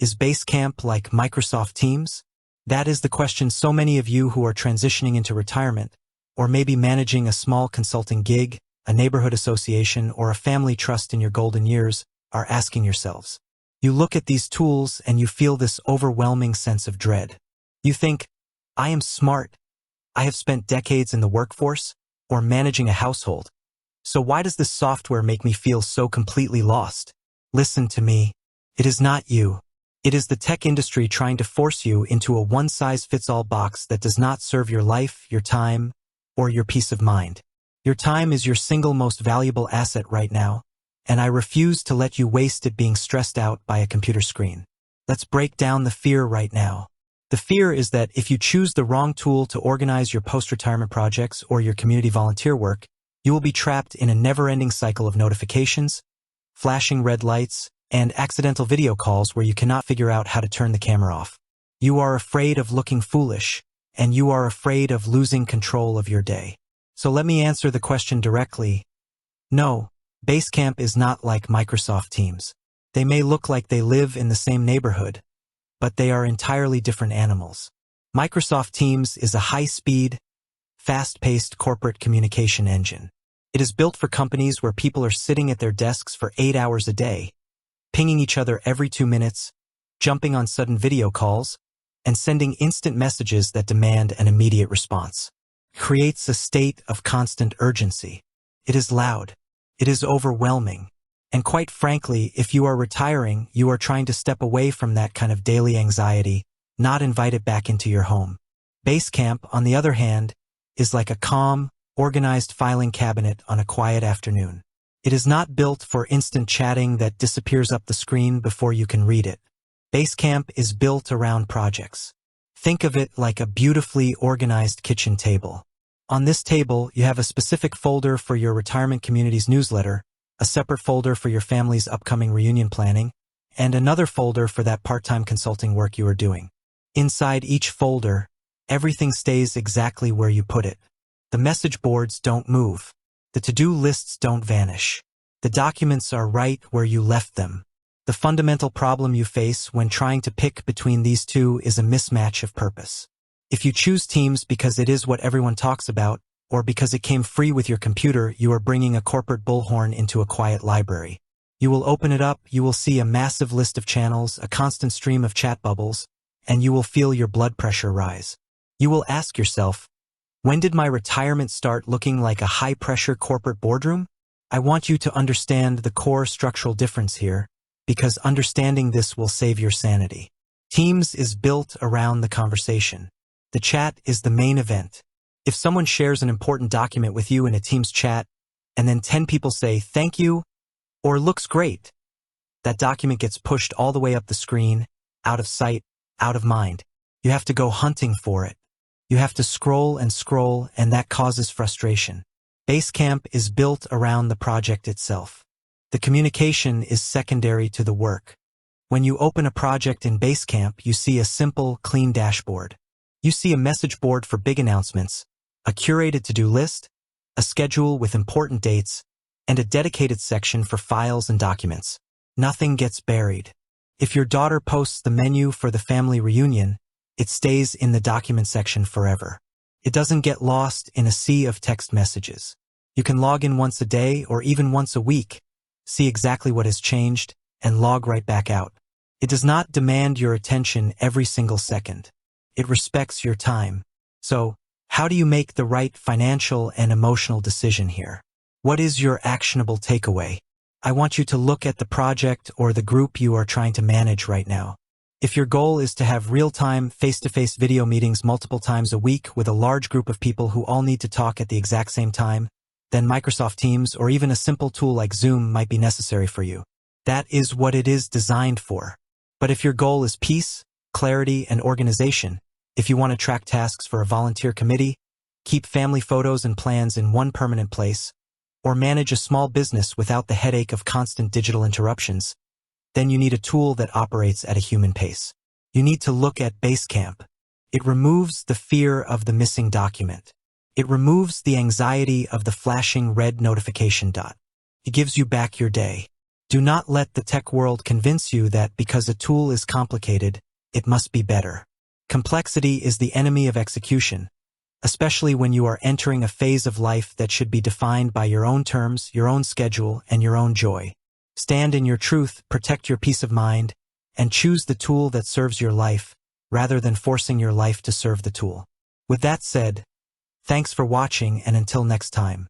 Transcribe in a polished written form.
Is Basecamp like Microsoft Teams? That is the question so many of you who are transitioning into retirement, or maybe managing a small consulting gig, a neighborhood association, or a family trust in your golden years, are asking yourselves. You look at these tools and you feel this overwhelming sense of dread. You think, I am smart. I have spent decades in the workforce, or managing a household. So why does this software make me feel so completely lost? Listen to me. It is not you. It is the tech industry trying to force you into a one-size-fits-all box that does not serve your life, your time, or your peace of mind. Your time is your single most valuable asset right now, and I refuse to let you waste it being stressed out by a computer screen. Let's break down the fear right now. The fear is that if you choose the wrong tool to organize your post-retirement projects or your community volunteer work, you will be trapped in a never-ending cycle of notifications, flashing red lights, and accidental video calls where you cannot figure out how to turn the camera off. You are afraid of looking foolish, and you are afraid of losing control of your day. So let me answer the question directly. No, Basecamp is not like Microsoft Teams. They may look like they live in the same neighborhood, but they are entirely different animals. Microsoft Teams is a high-speed, fast-paced corporate communication engine. It is built for companies where people are sitting at their desks for 8 hours a day, pinging each other every 2 minutes, jumping on sudden video calls, and sending instant messages that demand an immediate response. It creates a state of constant urgency. It is loud. It is overwhelming. And quite frankly, if you are retiring, you are trying to step away from that kind of daily anxiety, not invite it back into your home. Basecamp, on the other hand, is like a calm, organized filing cabinet on a quiet afternoon. It is not built for instant chatting that disappears up the screen before you can read it. Basecamp is built around projects. Think of it like a beautifully organized kitchen table. On this table, you have a specific folder for your retirement community's newsletter, a separate folder for your family's upcoming reunion planning, and another folder for that part-time consulting work you are doing. Inside each folder, everything stays exactly where you put it. The message boards don't move. The to-do lists don't vanish. The documents are right where you left them. The fundamental problem you face when trying to pick between these two is a mismatch of purpose. If you choose Teams because it is what everyone talks about, or because it came free with your computer, you are bringing a corporate bullhorn into a quiet library. You will open it up, you will see a massive list of channels, a constant stream of chat bubbles, and you will feel your blood pressure rise. You will ask yourself, when did my retirement start looking like a high-pressure corporate boardroom? I want you to understand the core structural difference here, because understanding this will save your sanity. Teams is built around the conversation. The chat is the main event. If someone shares an important document with you in a Teams chat, and then 10 people say thank you, or looks great, that document gets pushed all the way up the screen, out of sight, out of mind. You have to go hunting for it. You have to scroll, and that causes frustration. Basecamp is built around the project itself. The communication is secondary to the work. When you open a project in Basecamp, you see a simple, clean dashboard. You see a message board for big announcements, a curated to-do list, a schedule with important dates, and a dedicated section for files and documents. Nothing gets buried. If your daughter posts the menu for the family reunion, it stays in the document section forever. It doesn't get lost in a sea of text messages. You can log in once a day or even once a week, see exactly what has changed, and log right back out. It does not demand your attention every single second. It respects your time. So, how do you make the right financial and emotional decision here? What is your actionable takeaway? I want you to look at the project or the group you are trying to manage right now. If your goal is to have real-time, face-to-face video meetings multiple times a week with a large group of people who all need to talk at the exact same time, then Microsoft Teams or even a simple tool like Zoom might be necessary for you. That is what it is designed for. But if your goal is peace, clarity, and organization, if you want to track tasks for a volunteer committee, keep family photos and plans in one permanent place, or manage a small business without the headache of constant digital interruptions, then you need a tool that operates at a human pace. You need to look at Basecamp. It removes the fear of the missing document. It removes the anxiety of the flashing red notification dot. It gives you back your day. Do not let the tech world convince you that because a tool is complicated, it must be better. Complexity is the enemy of execution, especially when you are entering a phase of life that should be defined by your own terms, your own schedule, and your own joy. Stand in your truth, protect your peace of mind, and choose the tool that serves your life, rather than forcing your life to serve the tool. With that said, thanks for watching, and until next time.